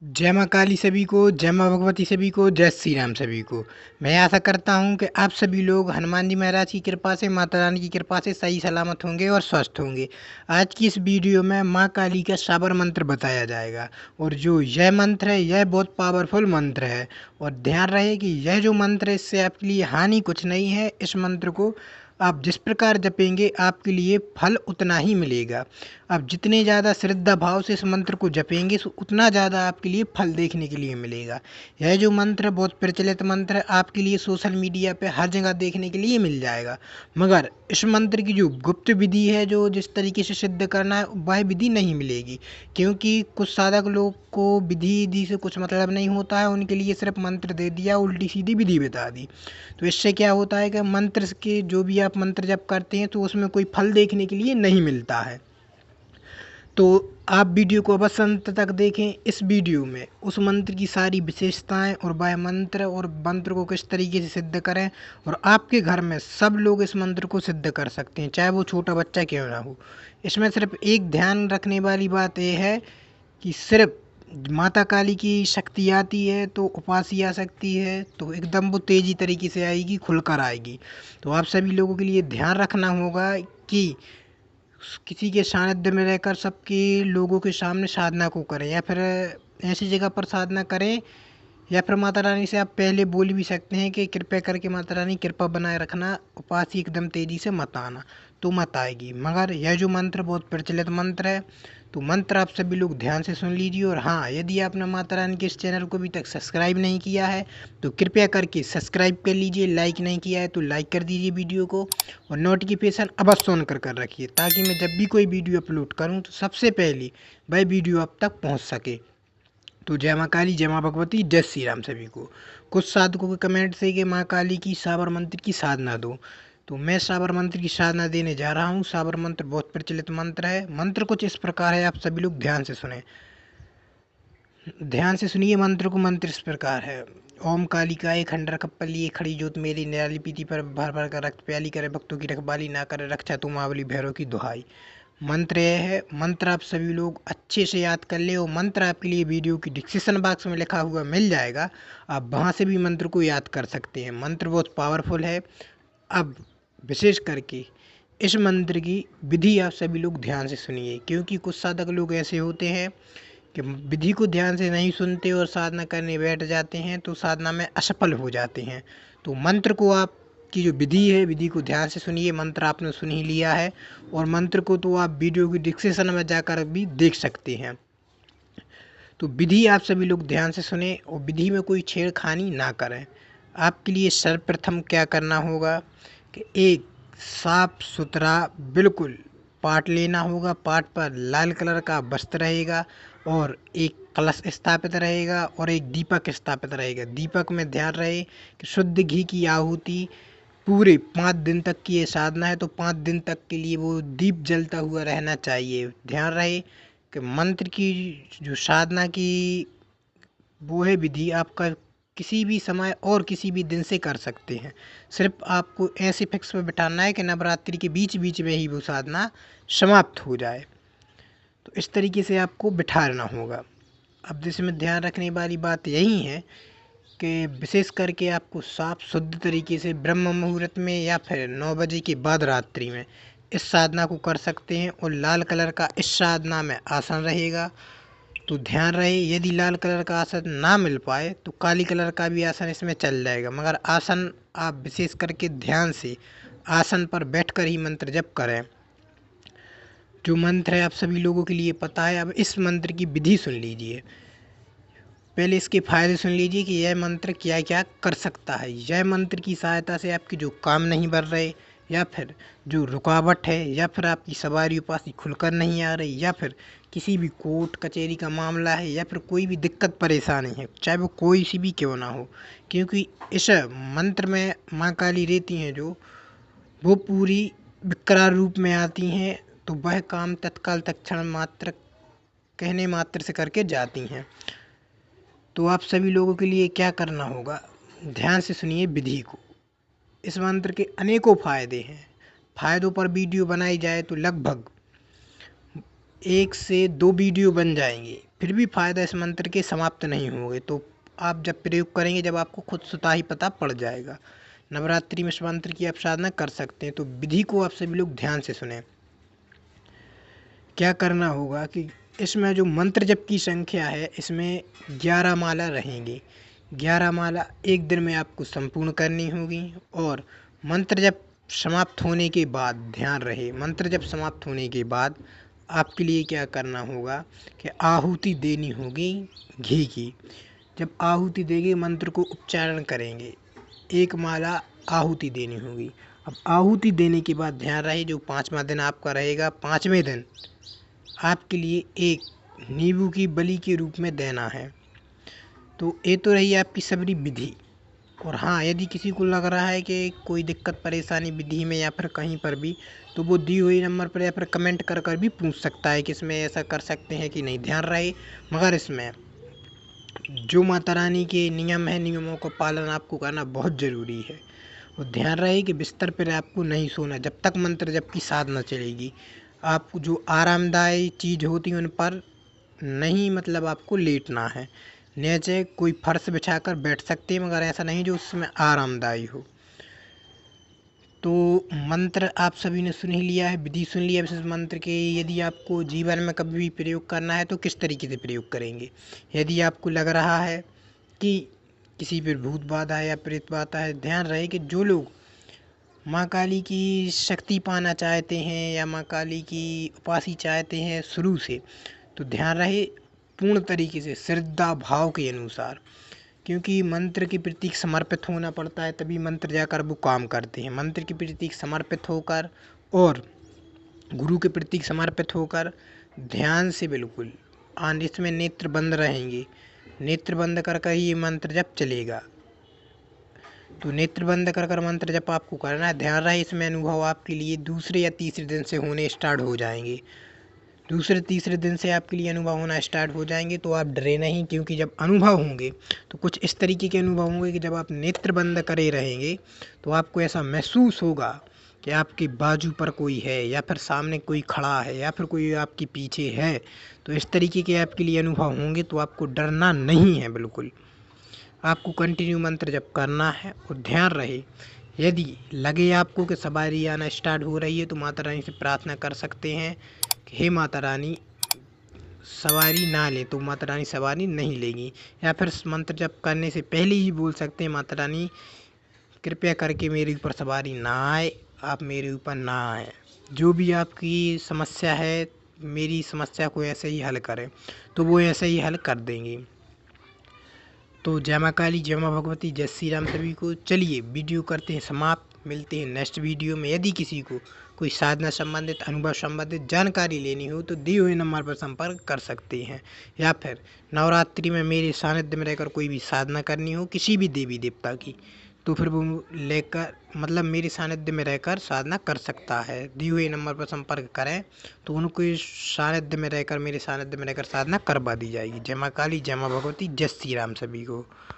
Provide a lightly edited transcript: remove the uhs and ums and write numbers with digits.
जय माँ काली सभी को, जय माँ भगवती सभी को, जय श्री राम सभी को। मैं आशा करता हूँ कि आप सभी लोग हनुमान जी महाराज की कृपा से, माता रानी की कृपा से सही सलामत होंगे और स्वस्थ होंगे। आज की इस वीडियो में माँ काली का साबर मंत्र बताया जाएगा और जो यह मंत्र है यह बहुत पावरफुल मंत्र है। और ध्यान रहे कि यह जो मंत्र है इससे आपके लिए हानि कुछ नहीं है। इस मंत्र को आप जिस प्रकार जपेंगे आपके लिए फल उतना ही मिलेगा। आप जितने ज़्यादा श्रद्धा भाव से इस मंत्र को जपेंगे उतना ज़्यादा आपके लिए फल देखने के लिए मिलेगा। यह जो मंत्र है बहुत प्रचलित मंत्र है, आपके लिए सोशल मीडिया पे हर जगह देखने के लिए मिल जाएगा। मगर इस मंत्र की जो गुप्त विधि है, जो जिस तरीके से सिद्ध करना है वह विधि नहीं मिलेगी, क्योंकि कुछ साधक लोग को विधि विधि से कुछ मतलब नहीं होता है। उनके लिए सिर्फ मंत्र दे दिया, उल्टी सीधी विधि बता दी। तो इससे क्या होता है कि मंत्र के जो भी आप मंत्र जप करते हैं तो उसमें कोई फल देखने के लिए नहीं मिलता है। तो आप वीडियो को अवश्य अंत तक देखें। इस वीडियो में उस मंत्र की सारी विशेषताएं और वह मंत्र को किस तरीके से सिद्ध करें, और आपके घर में सब लोग इस मंत्र को सिद्ध कर सकते हैं, चाहे वो छोटा बच्चा क्यों ना हो। इसमें सिर्फ एक ध्यान रखने वाली बात यह है कि सिर्फ माता काली की शक्ति आती है तो उपासी आ सकती है, तो एकदम वो तेजी तरीके से आएगी, खुलकर आएगी। तो आप सभी लोगों के लिए ध्यान रखना होगा कि किसी के सानिध्य में रहकर सबके लोगों के सामने साधना को करें, या फिर ऐसी जगह पर साधना करें, या फिर माता रानी से आप पहले बोल भी सकते हैं कि कृपया करके माता रानी कृपा बनाए रखना, उपास एकदम तेजी से मत आना, तो मत आएगी। मगर यह जो मंत्र बहुत प्रचलित मंत्र है, तो मंत्र आप सभी लोग ध्यान से सुन लीजिए। और हाँ, यदि आपने माता रानी के इस चैनल को अभी तक सब्सक्राइब नहीं किया है तो कृपया करके सब्सक्राइब कर लीजिए। लाइक नहीं किया है तो लाइक कर दीजिए वीडियो को, और नोटिफिकेशन अवश्य ऑन कर रखिए, ताकि मैं जब भी कोई वीडियो अपलोड करूं तो सबसे पहले वह वीडियो आप तक पहुंच सके। तो जय माँ काली, जय माँ भगवती, जय श्री राम सभी को। कुछ साधकों के कमेंट से कि माँ काली की साबर मंत्र की साधना दो, तो मैं साबर मंत्र की साधना देने जा रहा हूँ। साबर मंत्र बहुत प्रचलित मंत्र है। मंत्र कुछ इस प्रकार है, आप सभी लोग ध्यान से सुने, ध्यान से सुनिए मंत्र को। मंत्र इस प्रकार है। ओम कालिकाए खंडर कप्पली खड़ी जोत मेरी निराली पीति पर भर भर कर रक्त प्याली, करे भक्तों की रखवाली, ना करे रक्षा तू मावली भैरव की दुहाई। मंत्र यह है। मंत्र आप सभी लोग अच्छे से याद कर ले, और मंत्र आपके लिए वीडियो की डिस्क्रिप्शन बॉक्स में लिखा हुआ मिल जाएगा, आप वहाँ से भी मंत्र को याद कर सकते हैं। मंत्र बहुत पावरफुल है। अब विशेष करके इस मंत्र की विधि आप सभी लोग ध्यान से सुनिए, क्योंकि कुछ साधक लोग ऐसे होते हैं कि विधि को ध्यान से नहीं सुनते और साधना करने बैठ जाते हैं तो साधना में असफल हो जाते हैं। तो मंत्र को आप की जो विधि है, विधि को ध्यान से सुनिए। मंत्र आपने सुन ही लिया है, और मंत्र को तो आप वीडियो की डिस्क्रिप्शन में जाकर भी देख सकते हैं। तो विधि आप सभी लोग ध्यान से सुने और विधि में कोई छेड़खानी ना करें। आपके लिए सर्वप्रथम क्या करना होगा कि एक साफ सुथरा बिल्कुल पाट लेना होगा। पाट पर लाल कलर का वस्त्र रहेगा, और एक कलश स्थापित रहेगा, और एक दीपक स्थापित रहेगा। दीपक में ध्यान रहे कि शुद्ध घी की आहुति पूरे 5 दिन तक की ये साधना है, तो 5 दिन तक के लिए वो दीप जलता हुआ रहना चाहिए। ध्यान रहे कि मंत्र की जो साधना की वो है विधि, आपका किसी भी समय और किसी भी दिन से कर सकते हैं। सिर्फ आपको ऐसे फिक्स पे बिठाना है कि नवरात्रि के बीच बीच में ही वो साधना समाप्त हो जाए। तो इस तरीके से आपको बिठाना होगा। अब जिसमें ध्यान रखने वाली बात यही है कि विशेष करके आपको साफ शुद्ध तरीके से ब्रह्म मुहूर्त में या फिर 9 बजे के बाद रात्रि में इस साधना को कर सकते हैं। और लाल कलर का इस साधना में आसन रहेगा। तो ध्यान रहे, यदि लाल कलर का आसन ना मिल पाए तो काली कलर का भी आसन इसमें चल जाएगा, मगर आसन आप विशेष करके ध्यान से आसन पर बैठकर ही मंत्र जप करें। जो मंत्र है आप सभी लोगों के लिए पता है। अब इस मंत्र की विधि सुन लीजिए। पहले इसके फायदे सुन लीजिए कि यह मंत्र क्या क्या कर सकता है। यह मंत्र की सहायता से आपके जो काम नहीं बढ़ रहे, या फिर जो रुकावट है, या फिर आपकी सवारी उपासी खुलकर नहीं आ रही, या फिर किसी भी कोर्ट कचहरी का मामला है, या फिर कोई भी दिक्कत परेशानी है, चाहे वो कोई सी भी क्यों ना हो, क्योंकि इस मंत्र में माँ काली रहती हैं जो, वो पूरी विकराल रूप में आती हैं, तो वह काम तत्काल तत्क्षण मात्र कहने मात्र से करके जाती हैं। तो आप सभी लोगों के लिए क्या करना होगा, ध्यान से सुनिए विधि को। इस मंत्र के अनेकों फायदे हैं। फायदों पर वीडियो बनाई जाए तो लगभग 1 से 2 वीडियो बन जाएंगे। फिर भी फायदा इस मंत्र के समाप्त नहीं होंगे। तो आप जब प्रयोग करेंगे, जब आपको खुद स्वतः ही पता पड़ जाएगा। नवरात्रि में इस मंत्र की आप साधना कर सकते हैं। तो विधि को आप सभी लोग ध्यान से सुने। क्या करना होगा कि इसमें जो मंत्र जप की संख्या है, इसमें 11 माला रहेंगी। 11 माला एक दिन में आपको संपूर्ण करनी होगी। और मंत्र जप समाप्त होने के बाद, ध्यान रहे, मंत्र जप समाप्त होने के बाद आपके लिए क्या करना होगा कि आहुति देनी होगी घी की। जब आहुति देंगे, मंत्र को उच्चारण करेंगे, एक माला आहुति देनी होगी। अब आहुति देने के बाद ध्यान रहे, जो 5वां दिन आपका रहेगा, 5वें दिन आपके लिए एक नींबू की बलि के रूप में देना है। तो ये तो रही आपकी सबरी विधि। और हाँ, यदि किसी को लग रहा है कि कोई दिक्कत परेशानी विधि में या फिर कहीं पर भी, तो वो दी हुई नंबर पर या फिर कमेंट कर कर भी पूछ सकता है कि इसमें ऐसा कर सकते हैं कि नहीं। ध्यान रहे, मगर इसमें जो माता रानी के नियम है, नियमों का पालन आपको करना बहुत ज़रूरी है। और ध्यान रहे कि बिस्तर पर आपको नहीं सोना जब तक मंत्र जप की साधना चलेगी। आपको जो आरामदायी चीज़ होती है उन पर नहीं, मतलब आपको लेटना है। नीचे कोई फर्श बिछाकर बैठ सकते हैं, मगर ऐसा नहीं जो उसमें आरामदायी हो। तो मंत्र आप सभी ने सुन ही लिया है, विधि सुन लिया है इस मंत्र के। यदि आपको जीवन में कभी भी प्रयोग करना है तो किस तरीके से प्रयोग करेंगे। यदि आपको लग रहा है कि किसी पर भूत बाधा है या प्रेत बाधा है, ध्यान रहे कि जो लोग माँ काली की शक्ति पाना चाहते हैं या माँ काली की उपासी चाहते हैं शुरू से, तो ध्यान रहे पूर्ण तरीके से श्रद्धा भाव के अनुसार, क्योंकि मंत्र के प्रति समर्पित होना पड़ता है, तभी मंत्र जाकर वो काम करते हैं। मंत्र के प्रति समर्पित होकर और गुरु के प्रति समर्पित होकर ध्यान से बिल्कुल इसमें नेत्र बंद रहेंगे। नेत्र बंद कर कर ये मंत्र जप चलेगा। तो नेत्र बंद कर कर मंत्र जप आपको करना है। ध्यान रहे, इसमें अनुभव आपके लिए दूसरे या तीसरे दिन से होने स्टार्ट हो जाएंगे। दूसरे तीसरे दिन से आपके लिए अनुभव होना स्टार्ट हो जाएंगे। तो आप डरे नहीं, क्योंकि जब अनुभव होंगे तो कुछ इस तरीके के अनुभव होंगे कि जब आप नेत्र बंद करे रहेंगे तो आपको ऐसा महसूस होगा कि आपके बाजू पर कोई है या फिर सामने कोई खड़ा है या फिर कोई आपके पीछे है। तो इस तरीके के आपके लिए अनुभव होंगे, तो आपको डरना नहीं है। बिल्कुल आपको कंटिन्यू मंत्र जप करना है। और ध्यान रहे, यदि लगे आपको कि सवारी आना स्टार्ट हो रही है तो माता रानी से प्रार्थना कर सकते हैं कि हे माता रानी सवारी ना ले, तो माता रानी सवारी नहीं लेगी। या फिर मंत्र जप करने से पहले ही बोल सकते हैं, माता रानी कृपया करके मेरे ऊपर सवारी ना आए, आप मेरे ऊपर ना आए। जो भी आपकी समस्या है, मेरी समस्या को ऐसे ही हल करें, तो वो ऐसे ही हल कर देंगे। तो जय माँ काली, जय माँ भगवती, जय श्री राम सभी को। चलिए वीडियो करते हैं समाप्त, मिलते हैं नेक्स्ट वीडियो में। यदि किसी को कोई साधना संबंधित, अनुभव संबंधित जानकारी लेनी हो तो दिए हुए नंबर पर संपर्क कर सकते हैं। या फिर नवरात्रि में मेरे सानिध्य में रहकर कोई भी साधना करनी हो किसी भी देवी देवता की, तो फिर वो लेकर, मतलब मेरे सानिध्य में रहकर साधना कर सकता है। दिए हुए नंबर पर संपर्क करें तो उनको इस सानिध्य में रहकर, मेरे सानिध्य में रहकर साधना करवा दी जाएगी। जय माँ काली, जय माँ भगवती, जय श्री राम सभी को।